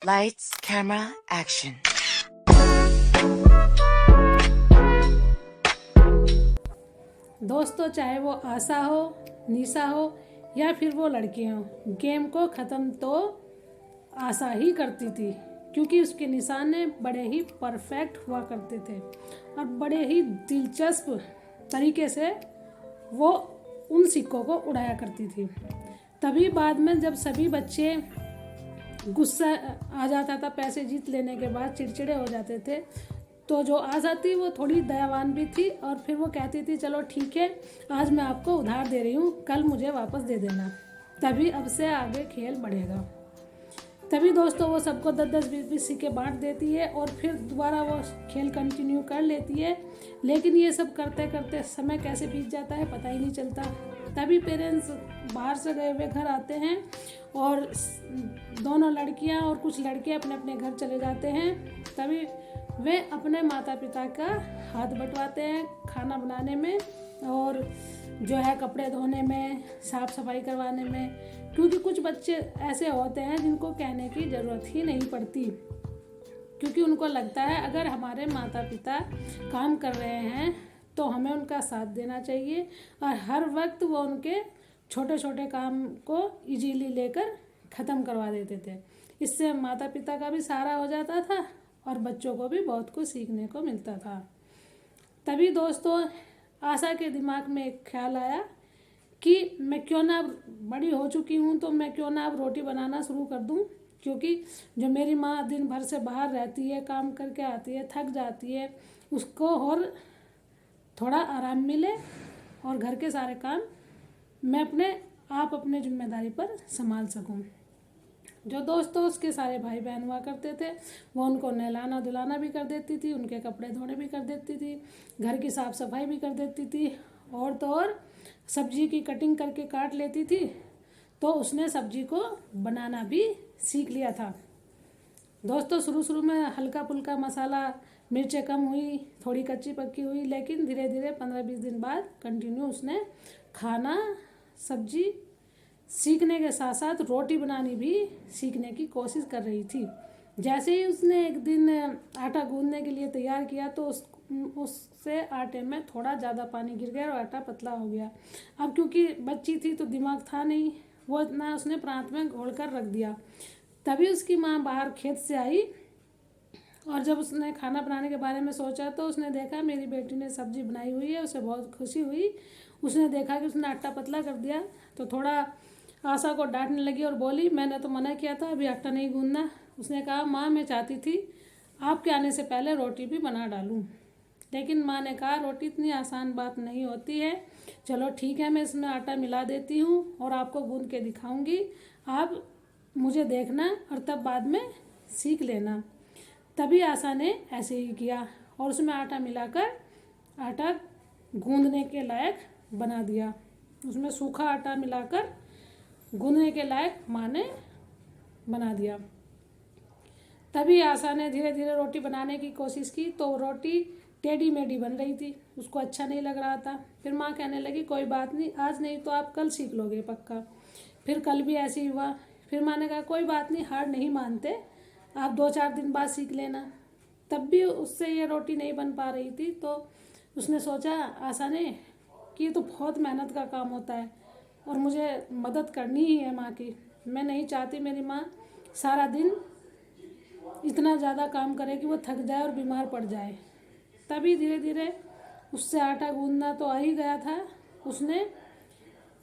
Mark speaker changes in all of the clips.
Speaker 1: Lights, camera, action.
Speaker 2: दोस्तों, चाहे वो आशा हो, निशा हो या फिर वो लड़की हो, गेम को ख़त्म तो आशा ही करती थी, क्योंकि उसके निशाने बड़े ही परफेक्ट हुआ करते थे और बड़े ही दिलचस्प तरीके से वो उन सिक्कों को उड़ाया करती थी। तभी बाद में जब सभी बच्चे गुस्सा आ जाता था, पैसे जीत लेने के बाद चिड़चिड़े हो जाते थे, तो जो आशा थी वो थोड़ी दयावान भी थी और फिर वो कहती थी चलो ठीक है, आज मैं आपको उधार दे रही हूँ, कल मुझे वापस दे देना, तभी अब से आगे खेल बढ़ेगा। तभी दोस्तों वो सबको 10-10 20-20 सिक्के बांट देती है और फिर दोबारा वो खेल कंटिन्यू कर लेती है। लेकिन ये सब करते करते समय कैसे बीत जाता है पता ही नहीं चलता। तभी पेरेंट्स बाहर से गए हुए घर आते हैं और दोनों लड़कियां और कुछ लड़के अपने अपने घर चले जाते हैं। तभी वे अपने माता पिता का हाथ बंटवाते हैं खाना बनाने में और जो है कपड़े धोने में, साफ़ सफाई करवाने में, क्योंकि कुछ बच्चे ऐसे होते हैं जिनको कहने की ज़रूरत ही नहीं पड़ती, क्योंकि उनको लगता है अगर हमारे माता पिता काम कर रहे हैं तो हमें उनका साथ देना चाहिए और हर वक्त वो उनके छोटे छोटे काम को इजीली लेकर ख़त्म करवा देते थे। इससे माता पिता का भी सहारा हो जाता था और बच्चों को भी बहुत कुछ सीखने को मिलता था। तभी दोस्तों आशा के दिमाग में एक ख्याल आया कि मैं क्यों ना बड़ी हो चुकी हूँ तो मैं क्यों ना अब रोटी बनाना शुरू कर दूँ, क्योंकि जो मेरी माँ दिन भर से बाहर रहती है, काम करके आती है, थक जाती है, उसको और थोड़ा आराम मिले और घर के सारे काम मैं अपने जिम्मेदारी पर संभाल सकूं। जो दोस्तों उसके सारे भाई बहन हुआ करते थे वो उनको नहलाना धुलाना भी कर देती थी, उनके कपड़े धोने भी कर देती थी, घर की साफ़ सफाई भी कर देती थी और तो और सब्जी की कटिंग करके काट लेती थी, तो उसने सब्जी को बनाना भी सीख लिया था। दोस्तों शुरू शुरू में हल्का फुल्का मसाला मिर्चें कम हुई, थोड़ी कच्ची पक्की हुई, लेकिन धीरे धीरे 15-20 दिन बाद कंटिन्यू उसने खाना सब्जी सीखने के साथ साथ रोटी बनानी भी सीखने की कोशिश कर रही थी। जैसे ही उसने एक दिन आटा गूंदने के लिए तैयार किया तो उससे आटे में थोड़ा ज़्यादा पानी गिर गया और आटा पतला हो गया। अब क्योंकि बच्ची थी तो दिमाग था नहीं, वो इतना उसने प्रांत में घोल कर रख दिया। तभी उसकी माँ बाहर खेत से आई और जब उसने खाना बनाने के बारे में सोचा तो उसने देखा मेरी बेटी ने सब्जी बनाई हुई है, उसे बहुत खुशी हुई। उसने देखा कि उसने आटा पतला कर दिया तो थोड़ा आशा को डांटने लगी और बोली मैंने तो मना किया था, अभी आटा नहीं गूंदना। उसने कहा माँ मैं चाहती थी आपके आने से पहले रोटी भी बना डालूं, लेकिन माँ ने कहा रोटी इतनी आसान बात नहीं होती है, चलो ठीक है मैं इसमें आटा मिला देती हूँ और आपको गूंद के दिखाऊंगी, आप मुझे देखना और तब बाद में सीख लेना। तभी आशा ने ऐसे ही किया और उसमें आटा मिलाकर आटा गूंदने के लायक बना दिया। उसमें सूखा आटा मिलाकर गूंदने के लायक माँ ने बना दिया। तभी आशा ने धीरे धीरे रोटी बनाने की कोशिश की तो रोटी टेढ़ी मेढ़ी बन रही थी, उसको अच्छा नहीं लग रहा था। फिर माँ कहने लगी कोई बात नहीं, आज नहीं तो आप कल सीख लोगे पक्का। फिर कल भी ऐसे ही हुआ। फिर माँ ने कहा कोई बात नहीं, हार नहीं मानते, आप 2-4 दिन बाद सीख लेना। तब भी उससे ये रोटी नहीं बन पा रही थी तो उसने सोचा आशा ने कि ये तो बहुत मेहनत का काम होता है और मुझे मदद करनी ही है माँ की। मैं नहीं चाहती मेरी माँ सारा दिन इतना ज़्यादा काम करे कि वो थक जाए और बीमार पड़ जाए। तभी धीरे धीरे उससे आटा गूंदना तो आ ही गया था। उसने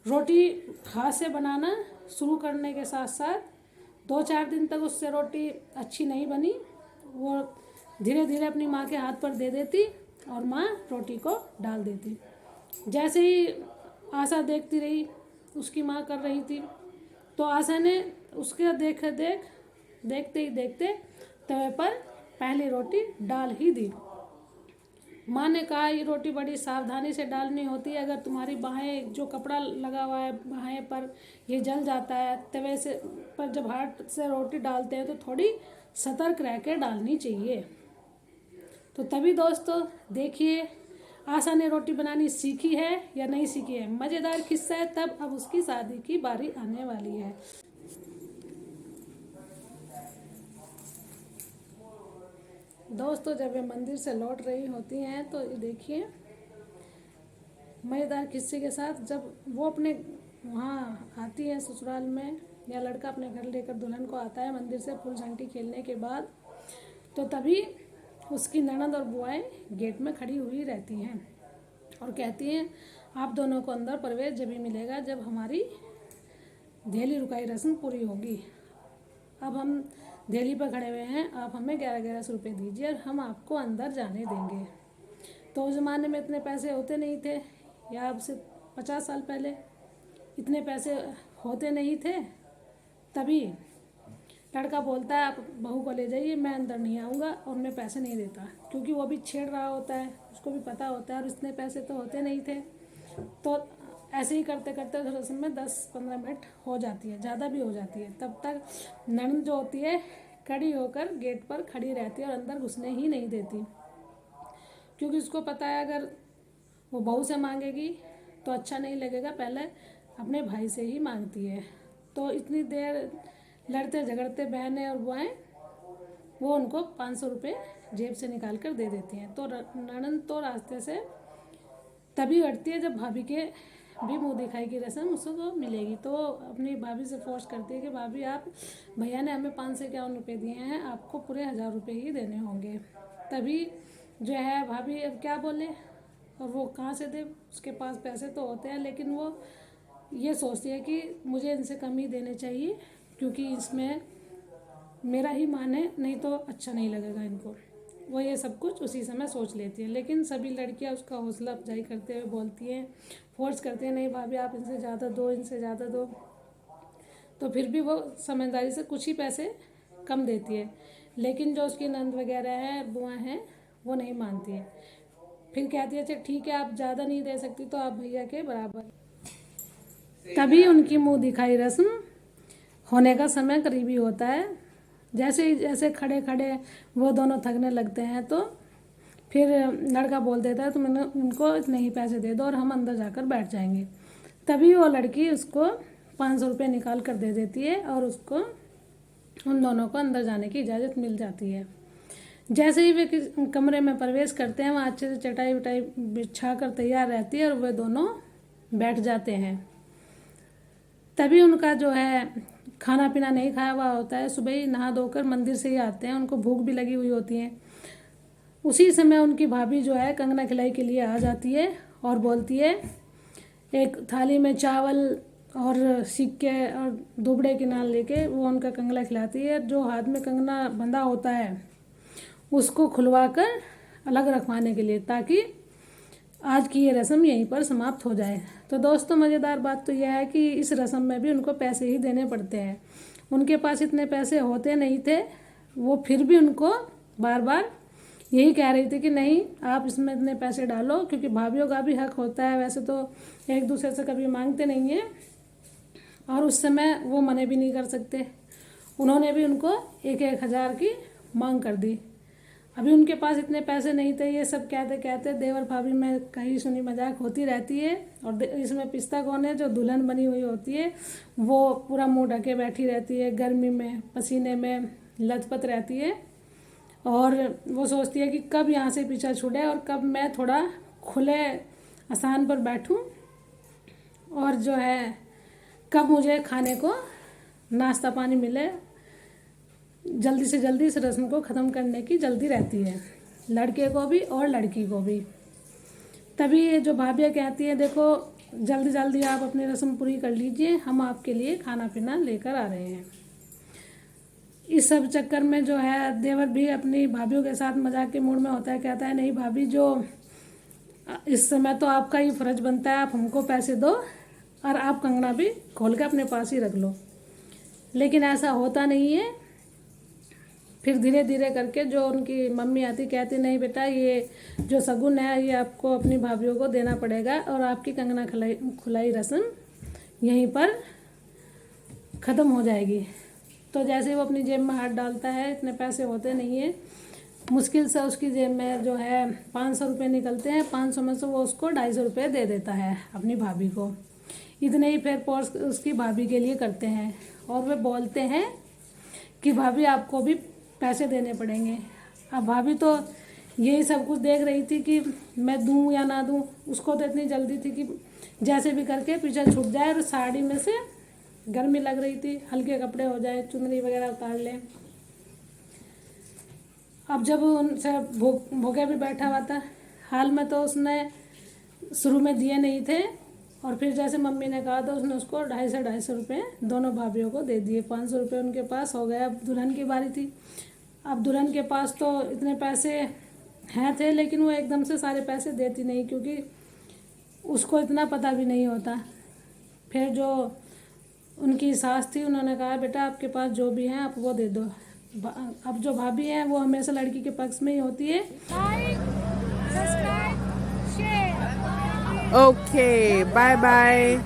Speaker 2: रोटी हाथ से बनाना शुरू करने के साथ साथ 2-4 दिन तक उससे रोटी अच्छी नहीं बनी। वो धीरे धीरे अपनी माँ के हाथ पर दे देती और माँ रोटी को डाल देती। जैसे ही आशा देखती रही उसकी माँ कर रही थी तो आशा ने उसके देखते ही देखते तवे पर पहली रोटी डाल ही दी। माँ ने कहा ये रोटी बड़ी सावधानी से डालनी होती है, अगर तुम्हारी बाहें जो कपड़ा लगा हुआ है बाहें पर ये जल जाता है तवे से पर जब हाथ से रोटी डालते हैं तो थोड़ी सतर्क रह कर डालनी चाहिए। तो तभी दोस्तों देखिए आशा ने रोटी बनानी सीखी है या नहीं सीखी है। मज़ेदार किस्सा है। तब अब उसकी शादी की बारी आने वाली है। दोस्तों जब वे मंदिर से लौट रही होती हैं तो ये देखिए मज़ेदार किस्से के साथ, जब वो अपने वहाँ आती है ससुराल में, या लड़का अपने घर लेकर दुल्हन को आता है मंदिर से फूल झांटी खेलने के बाद, तो तभी उसकी ननद और बुआएं गेट में खड़ी हुई रहती हैं और कहती हैं आप दोनों को अंदर प्रवेश जब भी मिलेगा जब हमारी धेली रुकाई रस्म पूरी होगी। अब हम धेली पर खड़े हुए हैं, आप हमें 1100 रुपये दीजिए और हम आपको अंदर जाने देंगे। तो उस ज़माने में इतने पैसे होते नहीं थे, या अब से 50 साल पहले इतने पैसे होते नहीं थे। तभी लड़का बोलता है आप बहू को ले जाइए, मैं अंदर नहीं आऊँगा और मैं पैसे नहीं देता, क्योंकि वो भी छेड़ रहा होता है, उसको भी पता होता है और इतने पैसे तो होते नहीं थे। तो ऐसे ही करते करते उस रस्म में 10-15 मिनट हो जाती है, ज़्यादा भी हो जाती है। तब तक ननद जो होती है खड़ी होकर गेट पर खड़ी रहती है और अंदर घुसने ही नहीं देती, क्योंकि उसको पता है अगर वो बहू से मांगेगी तो अच्छा नहीं लगेगा, पहले अपने भाई से ही मांगती है। तो इतनी देर लड़ते झगड़ते बहनें और बुआएं वो उनको 500 रुपये जेब से निकाल कर दे देती हैं। तो ननद तो रास्ते से तभी हटती है जब भाभी के भी मुंह दिखाई की रस्म उसको मिलेगी। तो अपनी भाभी से फोर्स करती है कि भाभी आप, भैया ने हमें 551 रुपये दिए हैं, आपको पूरे 1000 रुपये ही देने होंगे। तभी जो है भाभी अब क्या बोले, और वो कहाँ से दे, उसके पास पैसे तो होते हैं, लेकिन वो ये सोचती है कि मुझे इनसे कम ही देने चाहिए, क्योंकि इसमें मेरा ही मान है, नहीं तो अच्छा नहीं लगेगा इनको। वो ये सब कुछ उसी समय सोच लेती है, लेकिन सभी लड़कियां उसका हौसला अफजाई करते हुए बोलती हैं, फोर्स करते हैं, नहीं भाभी आप इनसे ज़्यादा दो, इनसे ज़्यादा दो। तो फिर भी वो समझदारी से कुछ ही पैसे कम देती है, लेकिन जो उसकी नंद वगैरह हैं, बुआ हैं, वो नहीं मानती है। फिर कहती है अच्छा ठीक है आप ज़्यादा नहीं दे सकती तो आप भैया के बराबर। तभी उनकी मुंह दिखाई रस्म होने का समय करीबी होता है। जैसे खड़े खड़े वो दोनों थकने लगते हैं तो फिर लड़का बोल देता है तुम इनको इतने ही पैसे दे दो और हम अंदर जाकर बैठ जाएंगे। तभी वो लड़की उसको 500 रुपये निकाल कर दे देती है और उसको उन दोनों को अंदर जाने की इजाज़त मिल जाती है। जैसे ही वे कमरे में प्रवेश करते हैं वहाँ अच्छे से चटाई वटाई बिछा कर तैयार रहती है और वे दोनों बैठ जाते हैं। तभी उनका जो है खाना पीना नहीं खाया हुआ होता है, सुबह ही नहा धोकर मंदिर से ही आते हैं, उनको भूख भी लगी हुई होती है। उसी समय उनकी भाभी जो है कंगना खिलाई के लिए आ जाती है और बोलती है एक थाली में चावल और सिक्के और दुबड़े के नाल लेके वो उनका कंगना खिलाती है। जो हाथ में कंगना बंधा होता है उसको खुलवा कर अलग रखवाने के लिए, ताकि आज की ये रस्म यहीं पर समाप्त हो जाए। तो दोस्तों मज़ेदार बात तो यह है कि इस रस्म में भी उनको पैसे ही देने पड़ते हैं। उनके पास इतने पैसे होते नहीं थे, वो फिर भी उनको बार बार यही कह रही थी कि नहीं आप इसमें इतने पैसे डालो, क्योंकि भाभीयों का भी हक होता है। वैसे तो एक दूसरे से कभी मांगते नहीं हैं और उस समय वो मने भी नहीं कर सकते। उन्होंने भी उनको 1,000 की मांग कर दी। अभी उनके पास इतने पैसे नहीं थे। ये सब कहते कहते देवर भाभी में कहीं सुनी मजाक होती रहती है। और इसमें पिस्ता कौन है, जो दुल्हन बनी हुई होती है वो पूरा मुंह ढके बैठी रहती है, गर्मी में पसीने में लथपथ रहती है और वो सोचती है कि कब यहाँ से पीछा छूटे और कब मैं थोड़ा खुले आसान पर बैठूं और जो है कब मुझे खाने को नाश्ता पानी मिले। जल्दी से जल्दी इस रस्म को ख़त्म करने की जल्दी रहती है, लड़के को भी और लड़की को भी। तभी ये जो भाभियाँ कहती हैं देखो जल्दी जल्दी आप अपनी रस्म पूरी कर लीजिए, हम आपके लिए खाना पीना लेकर आ रहे हैं। इस सब चक्कर में जो है देवर भी अपनी भाभीयों के साथ मजाक के मूड में होता है, कहता है नहीं भाभी जो इस समय तो आपका ही फर्ज बनता है, आप हमको पैसे दो और आप कंगना भी खोल के अपने पास ही रख लो। लेकिन ऐसा होता नहीं है। फिर धीरे धीरे करके जो उनकी मम्मी आती कहती नहीं बेटा ये जो शगुन है ये आपको अपनी भाभीयों को देना पड़ेगा और आपकी कंगना खुलाई रस्म यहीं पर ख़त्म हो जाएगी। तो जैसे वो अपनी जेब में हाथ डालता है, इतने पैसे होते नहीं है, मुश्किल से उसकी जेब में जो है 500 रुपये निकलते हैं। 500 में से वो उसको 250 रुपये दे देता है अपनी भाभी को। इतने ही फिर पोर्स उसकी भाभी के लिए करते हैं और वे बोलते हैं कि भाभी आपको भी पैसे देने पड़ेंगे, अब भाभी तो यही सब कुछ देख रही थी कि मैं दूं या ना दूं। उसको तो इतनी जल्दी थी कि जैसे भी करके पीछे छूट जाए और साड़ी में से गर्मी लग रही थी, हल्के कपड़े हो जाए, चुनरी वगैरह उतार लें। अब जब उनसे भूखे भी बैठा हुआ था, हाल में तो उसने शुरू में दिए नहीं थे, और फिर जैसे मम्मी ने कहा तो उसने उसको 250 रुपये दोनों भाभीयों को दे दिए। 500 रुपये उनके पास हो गया। अब दुल्हन की बारी थी। अब दुल्हन के पास तो इतने पैसे हैं थे, लेकिन वो एकदम से सारे पैसे देती नहीं, क्योंकि उसको इतना पता भी नहीं होता। फिर जो उनकी सास थी, उन्होंने कहा बेटा आपके पास जो भी है आप वो दे दो। अब जो भाभी है वो हमेशा लड़की के पक्ष में ही होती है।
Speaker 3: Okay, bye bye.